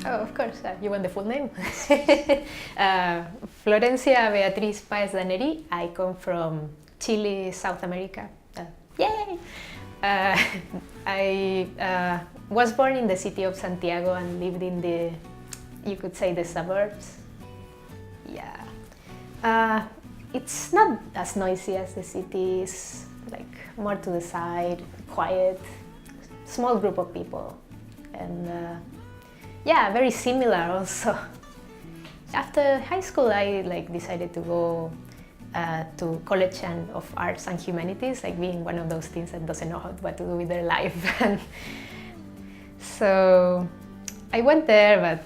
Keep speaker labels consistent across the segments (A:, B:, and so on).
A: Oh, of course, you want the full name? Florencia Beatriz Paez Daneri. I come from Chile, South America. Yay! I was born in the city of Santiago and lived in the, you could say, the suburbs. Yeah. It's not as noisy as the city is, like more to the side, quiet, small group of people. And yeah, very similar also. After high school, I decided to go to College of Arts and Humanities, being one of those teens that doesn't know what to do with their life. And so I went there, but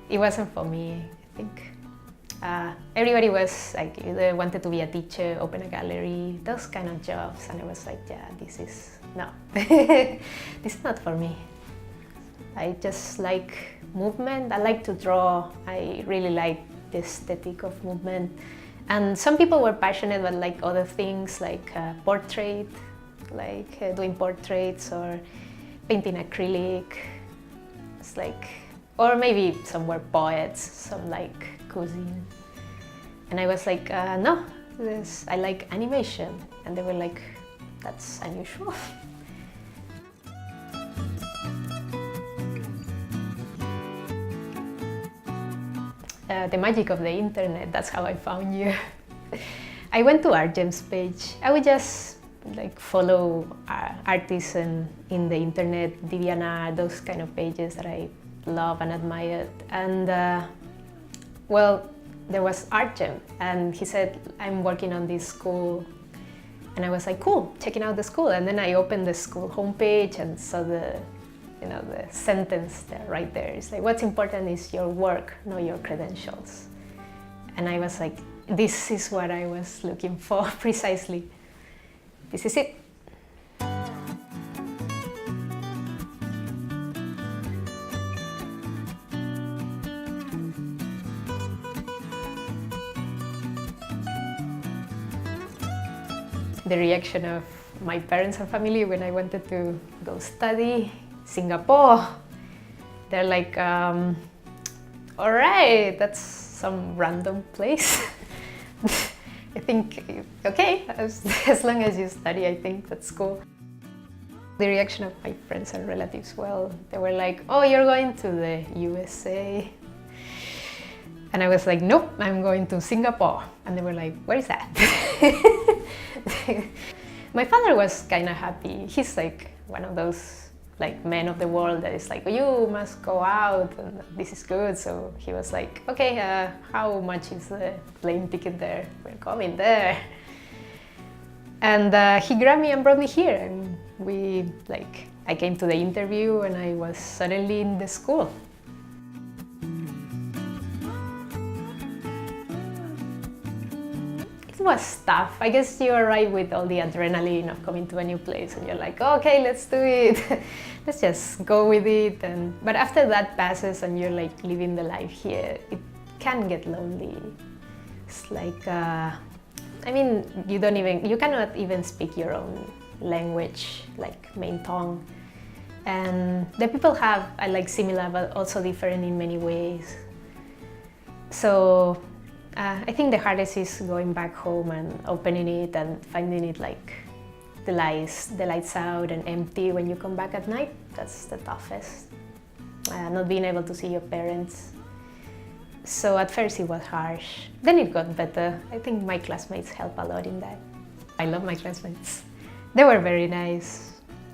A: it wasn't for me, I think. Everybody was either wanted to be a teacher, open a gallery, those kind of jobs, and I was like, yeah, no, this is not for me. I just like movement. I like to draw. I really like the aesthetic of movement. And some people were passionate about other things, like portrait, doing portraits or painting acrylic. It's or maybe some were poets, some cuisine. And I was like, no, I like animation. And they were like, that's unusual. The magic of the internet, that's how I found you. I went to ArtGem's page. I would just follow artists in the internet, DeviantArt, those kind of pages that I love and admire. And well, there was ArtGem, and he said, I'm working on this school. And I was like, cool, checking out the school. And then I opened the school homepage and saw the sentence there, right there. It's what's important is your work, not your credentials. And I was like, this is what I was looking for, precisely. This is it. The reaction of my parents and family when I wanted to go study Singapore. They're like, all right, that's some random place. I think, okay, as long as you study, I think that's cool. The reaction of my friends and relatives, well, they were like, oh, you're going to the USA. And I was like, nope, I'm going to Singapore. And they were like, where is that? My father was kind of happy. He's one of those men of the world that is you must go out and this is good. So he was like, okay, how much is the plane ticket there? We're coming there. And he grabbed me and brought me here. And I came to the interview and I was suddenly in the school. It was tough. I guess you arrive with all the adrenaline of coming to a new place and you're like, okay, let's do it. Let's just go with it. But after that passes and you're living the life here, it can get lonely. It's you cannot even speak your own language, main tongue. And the people have similar but also different in many ways. So I think the hardest is going back home and opening it and finding it the lights out and empty when you come back at night. That's the toughest. Not being able to see your parents. So at first it was harsh. Then it got better. I think my classmates help a lot in that. I love my classmates. They were very nice.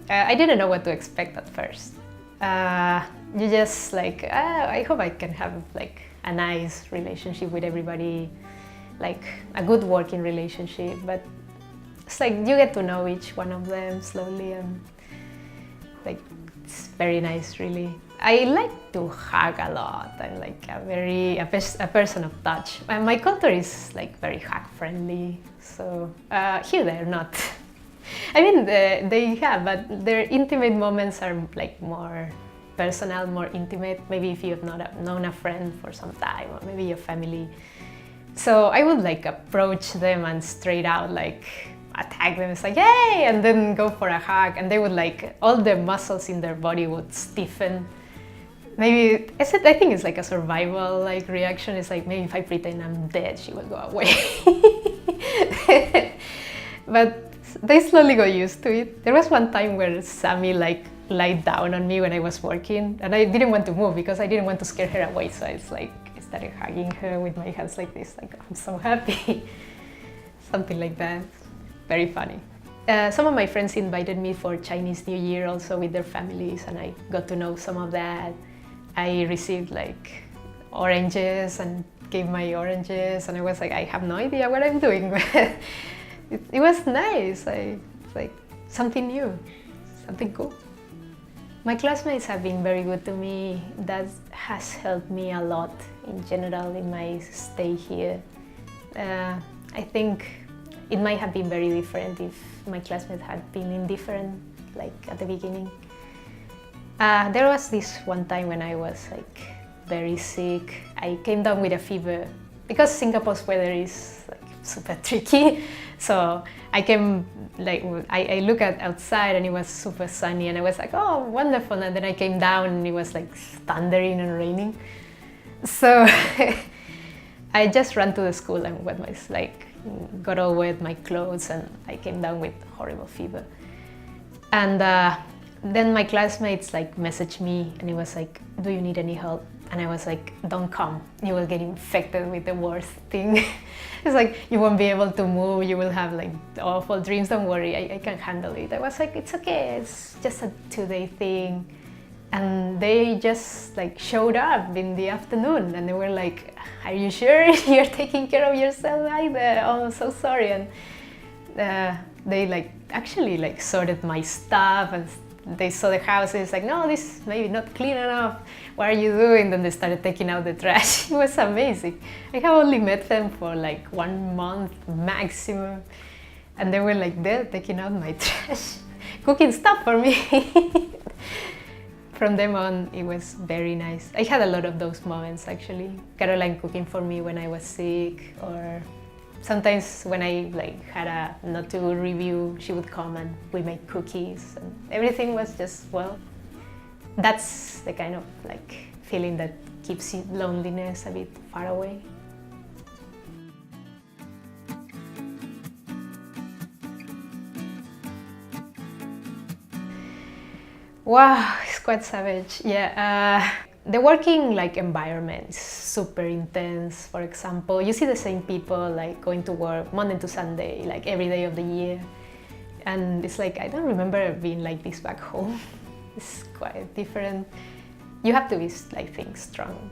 A: I didn't know what to expect at first. You just I hope I can have a nice relationship with everybody, a good working relationship, but it's you get to know each one of them slowly and it's very nice, really. I like to hug a lot. I'm a person of touch. My culture is very hug friendly, so here they're not. I mean, they have, but their intimate moments are more personal, more intimate, maybe if you have not known a friend for some time, or maybe your family. So I would approach them and straight out attack them. It's hey, and then go for a hug, and they would all the muscles in their body would stiffen. Maybe I think it's like a survival like reaction. It's like maybe if I pretend I'm dead, she will go away. But they slowly got used to it. There was one time where Sammy like lied down on me when I was working, and I didn't want to move because I didn't want to scare her away. So it's like I started hugging her with my hands like this, like I'm so happy. Something like that. Very funny. Some of my friends invited me for Chinese New Year also with their families, and I got to know some of that. I received like oranges and gave my oranges, and I was like, I have no idea what I'm doing. It was nice. It's like something new, something cool. My classmates have been very good to me. That has helped me a lot in general in my stay here. I think it might have been very different if my classmates had been indifferent, like at the beginning. There was this one time when I was like very sick. I came down with a fever because Singapore's weather is like super tricky. So I came like I look at outside and it was super sunny and I was like, oh, wonderful. And then I came down and it was like thundering and raining. So I just ran to the school and got all wet my clothes, and I came down with horrible fever. And then my classmates like messaged me and it was like, do you need any help? And I was like, don't come, you will get infected with the worst thing. It's like, you won't be able to move, you will have like awful dreams, don't worry, I can handle it. I was like, it's okay, it's just a 2-day thing. And they just like showed up in the afternoon and they were like, are you sure you're taking care of yourself either? Oh, I'm so sorry. And they like actually like sorted my stuff and they saw the houses, like, no, this is maybe not clean enough. What are you doing? Then they started taking out the trash. It was amazing. I have only met them for like 1 month maximum. And they were like there taking out my trash, cooking stuff for me. From them on, it was very nice. I had a lot of those moments actually. Caroline cooking for me when I was sick, or sometimes when I like had a not too good review, she would come and we make cookies, and everything was just, well, that's the kind of like feeling that keeps loneliness a bit far away. Wow, it's quite savage. Yeah, the working like environment is super intense. For example, you see the same people like going to work Monday to Sunday, like every day of the year. And it's like, I don't remember being like this back home. It's quite different. You have to be, I think, strong.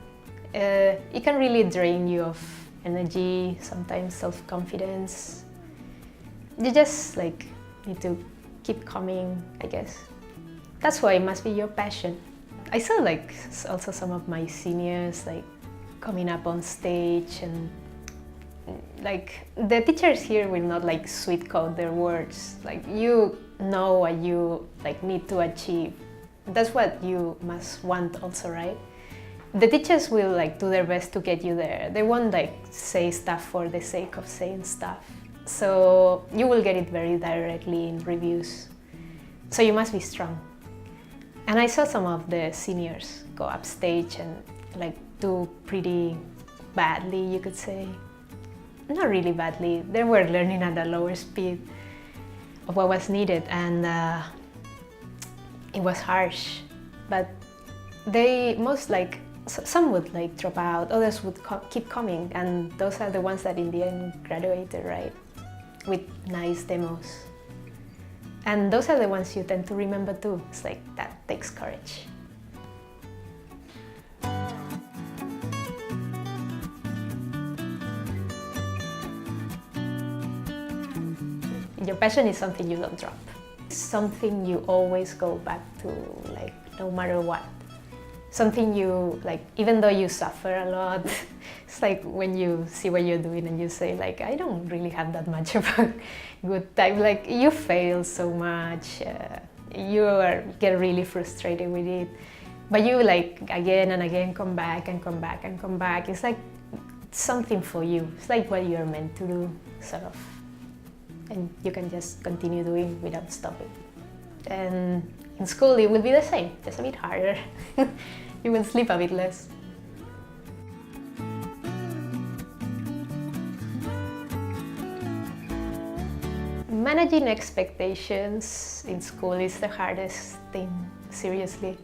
A: It can really drain you of energy, sometimes self-confidence. You just like need to keep coming, I guess. That's why it must be your passion. I saw like also some of my seniors like coming up on stage, and like the teachers here will not like sweet code their words. Like, you know what you like need to achieve. That's what you must want also, right? The teachers will like do their best to get you there. They won't like say stuff for the sake of saying stuff. So you will get it very directly in reviews. So you must be strong. And I saw some of the seniors go upstage and like do pretty badly, you could say. Not really badly, they were learning at a lower speed of what was needed, and it was harsh. But some would like drop out, others would keep coming, and those are the ones that in the end graduated, right? With nice demos. And those are the ones you tend to remember too. It's like, that takes courage. Your passion is something you don't drop. It's something you always go back to, like, no matter what. Something you, like, even though you suffer a lot, it's like when you see what you're doing and you say, like, I don't really have that much of a good time. Like, you fail so much, you get really frustrated with it, but you, like, again and again come back and come back and come back. It's like something for you. It's like what you're meant to do, sort of. And you can just continue doing without stopping. And in school, it will be the same, just a bit harder. you will sleep a bit less. Managing expectations in school is the hardest thing, seriously.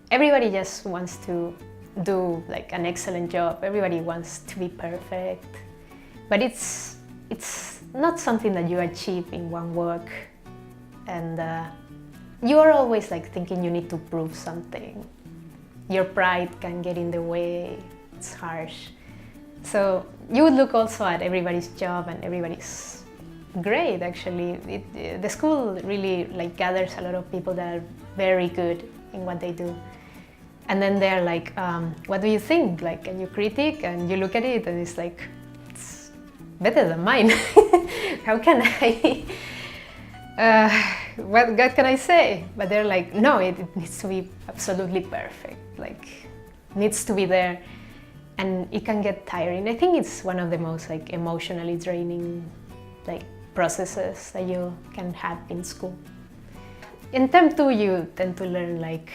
A: Everybody just wants to do like an excellent job. Everybody wants to be perfect. But it's not something that you achieve in one work. And you are always like thinking you need to prove something. Your pride can get in the way. It's harsh. So you would look also at everybody's job, and everybody's great, actually. The school really like gathers a lot of people that are very good in what they do. And then they're like, what do you think? Like, and you critique and you look at it and it's like, it's better than mine. How can I? What can I say? But they're like, no, it needs to be absolutely perfect. Like, needs to be there. And it can get tiring. I think it's one of the most like emotionally draining like processes that you can have in school. In term 2, you tend to learn like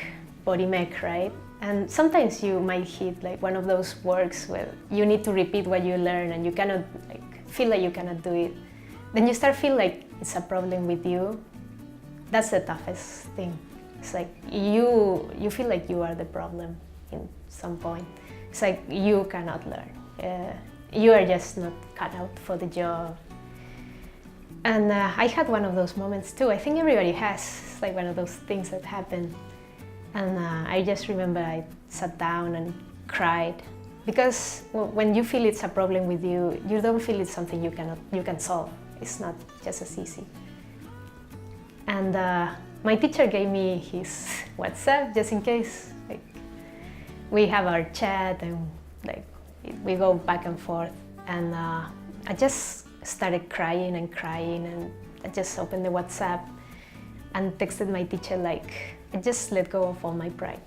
A: body mech, right? And sometimes you might hit like one of those works where you need to repeat what you learn and you cannot like feel like you cannot do it. Then you start feel like it's a problem with you. That's the toughest thing. It's like you feel like you are the problem in some point. It's like you cannot learn. You are just not cut out for the job. And I had one of those moments too. I think everybody has. It's like one of those things that happen. And I just remember I sat down and cried. Because when you feel it's a problem with you, you don't feel it's something you can solve. It's not just as easy. And my teacher gave me his WhatsApp just in case. Like, we have our chat and like we go back and forth. And I just started crying and I just opened the WhatsApp and texted my teacher like, I just let go of all my pride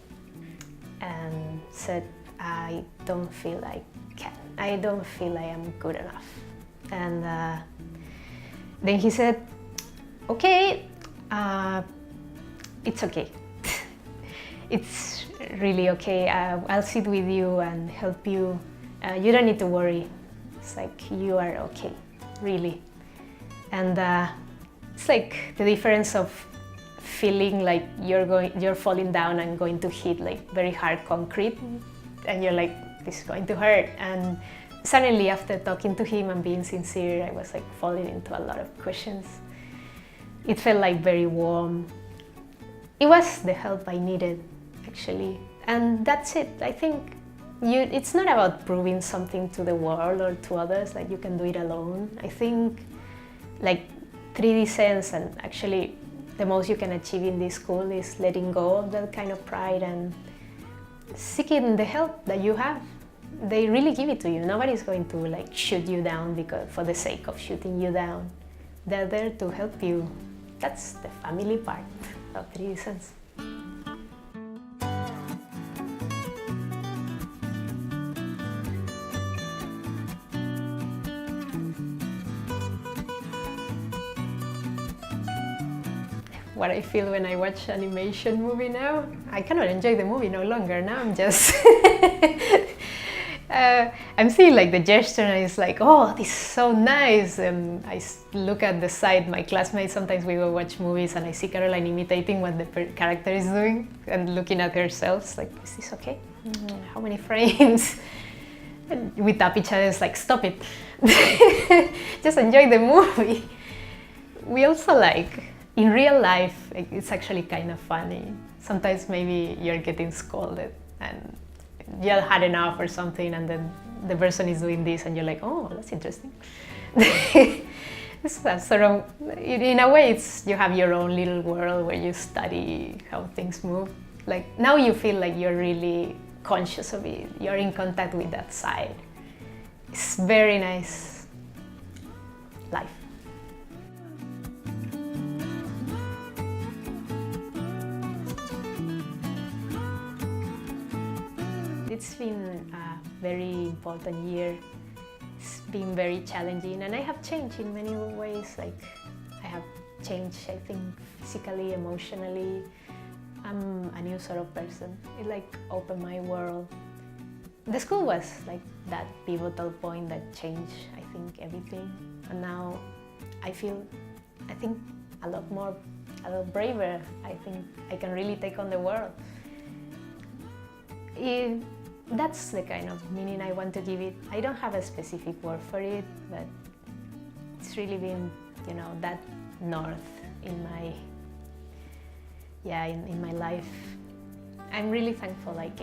A: and said, I don't feel I can. I don't feel I am good enough. And then he said, okay, it's okay. It's really okay. I'll sit with you and help you. You don't need to worry. It's like you are okay, really. And it's like the difference of feeling like you're falling down and going to hit like very hard concrete, and you're like, this is going to hurt. And suddenly, after talking to him and being sincere, I was like falling into a lot of questions. It felt like very warm. It was the help I needed, actually. And that's it. I think it's not about proving something to the world or to others, like you can do it alone. I think like 3D sense, and actually the most you can achieve in this school is letting go of that kind of pride and seeking the help that you have. They really give it to you. Nobody's going to like shoot you down because for the sake of shooting you down. They're there to help you. That's the family part of 3D sense. What I feel when I watch animation movie now, I cannot enjoy the movie no longer. Now I'm just I'm seeing like the gesture and it's like, oh, this is so nice. And I look at the side, my classmates, sometimes we go watch movies and I see Caroline imitating what the character is doing and looking at herself, like, is this okay? How many frames? And we tap each other, it's like, stop it. Just enjoy the movie. We also like, in real life, it's actually kind of funny. Sometimes maybe you're getting scolded and you had enough or something, and then the person is doing this and you're like, oh, that's interesting. It's sort of, in a way, you have your own little world where you study how things move. Like now you feel like you're really conscious of it. You're in contact with that side. It's very nice life. It's been a very important year. It's been very challenging, and I have changed in many ways. Like I have changed, I think, physically, emotionally. I'm a new sort of person. It like opened my world. The school was like that pivotal point that changed, I think, everything. And now I think a lot more, a lot braver. I think I can really take on the world. That's the kind of meaning I want to give it. I don't have a specific word for it, but it's really been, that north in my, in my life. I'm really thankful, like